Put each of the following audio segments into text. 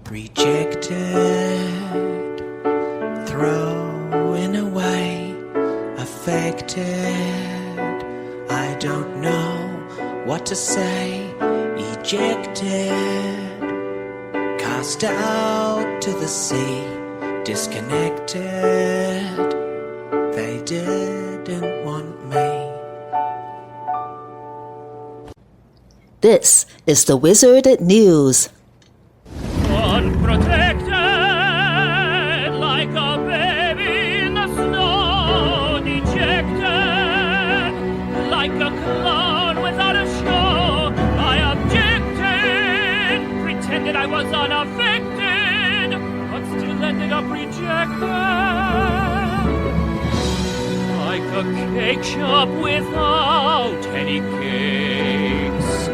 Rejected, thrown away, affected. I don't know what to say. Ejected, cast out to the sea, disconnected. They didn't want me. This is the WZRD News. Unprotected, like a baby in the snow, dejected, like a clown without a show. I objected, pretended I was unaffected, but still ended up rejected. Like a cake shop without any cakes,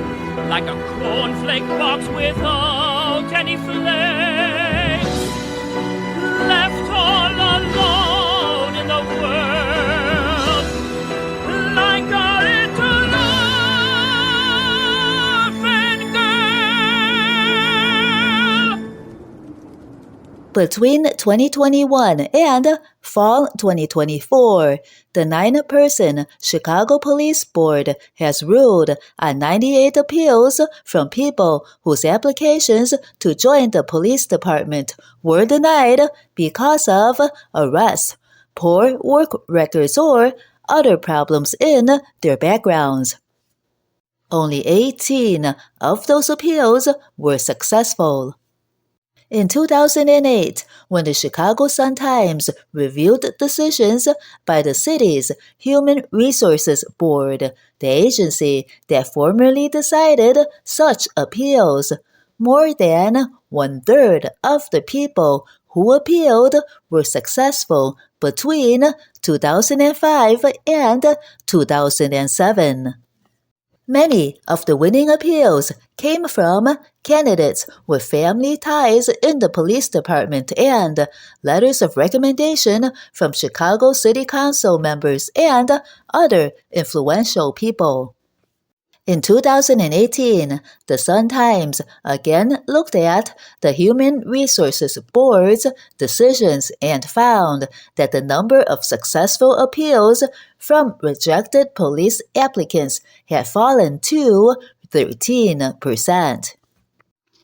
like a cornflake box without any flakes, left all alone in the world, like a little orphan girl. Between 2021 and fall 2024, the 9-person Chicago Police Board has ruled on 98 appeals from people whose applications to join the police department were denied because of arrests, poor work records, or other problems in their backgrounds. Only 18 of those appeals were successful. In 2008, when the Chicago Sun-Times reviewed decisions by the city's Human Resources Board, the agency that formally decided such appeals, more than one-third of the people who appealed were successful between 2005 and 2007. Many of the winning appeals came from candidates with family ties in the police department and letters of recommendation from Chicago City Council members and other influential people. In 2018, the Sun-Times again looked at the Human Resources Board's decisions and found that the number of successful appeals from rejected police applicants had fallen to 13%.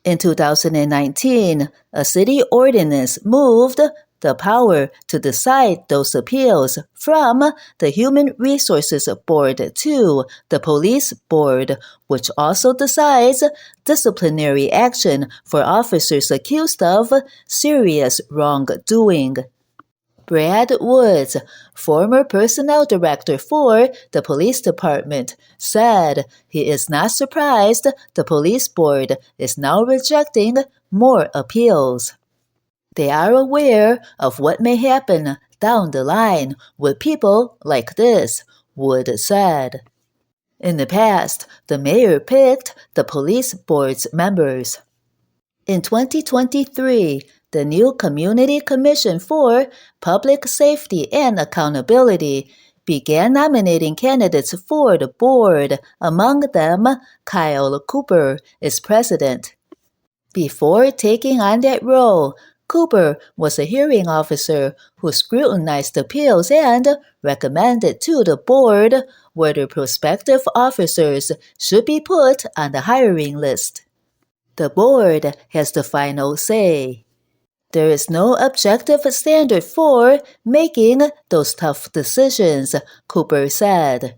In 2019, a city ordinance moved the power to decide those appeals from the Human Resources Board to the Police Board, which also decides disciplinary action for officers accused of serious wrongdoing. Brad Woods, former personnel director for the police department, said he is not surprised the police board is now rejecting more appeals. They are aware of what may happen down the line with people like this, Wood said. In the past, the mayor picked the police board's members. In 2023, the new Community Commission for Public Safety and Accountability began nominating candidates for the board. Among them, Kyle Cooper is president. Before taking on that role, Cooper was a hearing officer who scrutinized appeals and recommended to the board whether prospective officers should be put on the hiring list. The board has the final say. There is no objective standard for making those tough decisions, Cooper said.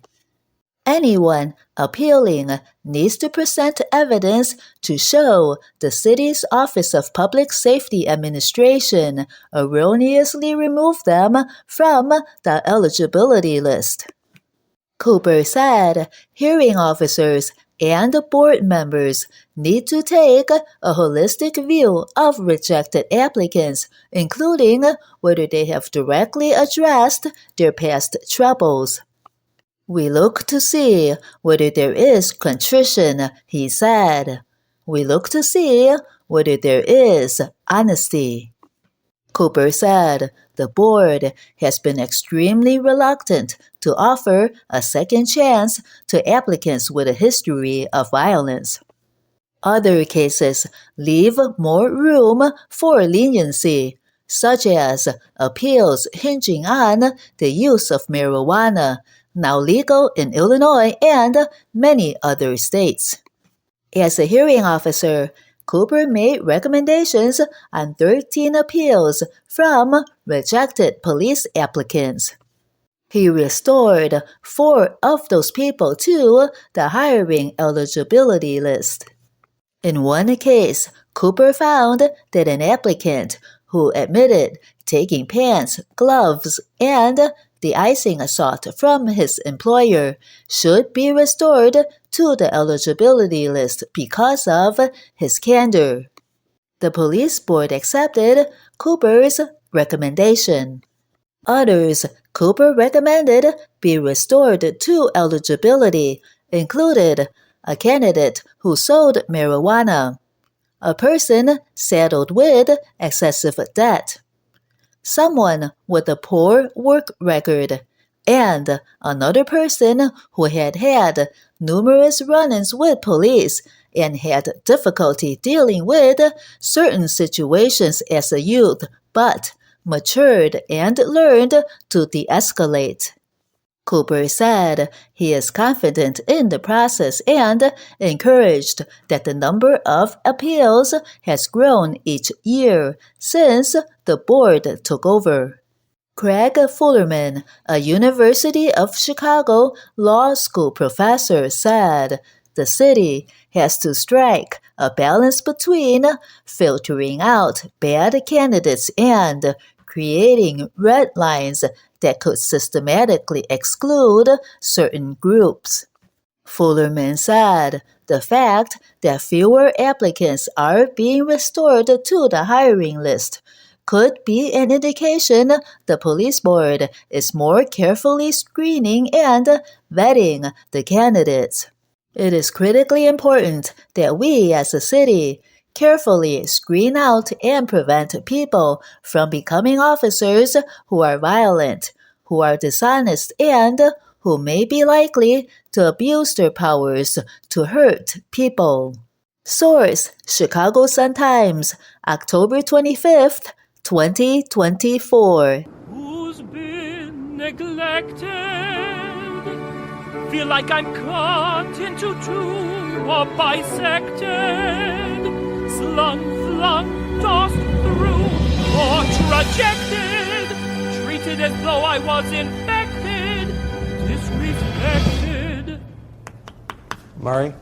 Anyone appealing needs to present evidence to show the city's Office of Public Safety Administration erroneously removed them from the eligibility list. Cooper said hearing officers and board members need to take a holistic view of rejected applicants, including whether they have directly addressed their past troubles. We look to see whether there is contrition, he said. We look to see whether there is honesty. Cooper said the board has been extremely reluctant to offer a second chance to applicants with a history of violence. Other cases leave more room for leniency, such as appeals hinging on the use of marijuana, now legal in Illinois and many other states. As a hearing officer, Cooper made recommendations on 13 appeals from rejected police applicants. He restored 4 of those people to the hiring eligibility list. In one case, Cooper found that an applicant who admitted taking pants, gloves, and the icing sought from his employer should be restored to the eligibility list because of his candor. The police board accepted Cooper's recommendation. Others Cooper recommended be restored to eligibility included a candidate who sold marijuana, a person saddled with excessive debt, someone with a poor work record, and another person who had had numerous run-ins with police and had difficulty dealing with certain situations as a youth, but matured and learned to de-escalate. Cooper said he is confident in the process and encouraged that the number of appeals has grown each year since the board took over. Craig Fullerman, a University of Chicago law school professor, said the city has to strike a balance between filtering out bad candidates and creating red lines that could systematically exclude certain groups. Fullerman said the fact that fewer applicants are being restored to the hiring list could be an indication the police board is more carefully screening and vetting the candidates. It is critically important that we as a city carefully screen out and prevent people from becoming officers who are violent, who are dishonest, and who may be likely to abuse their powers to hurt people. Source: Chicago Sun-Times, October 25th, 2024. Who's been neglected? Feel like I'm cut into two or bisected, slung, flung, tossed through, or trajected, treated as though I was infected, disrespected. Murray?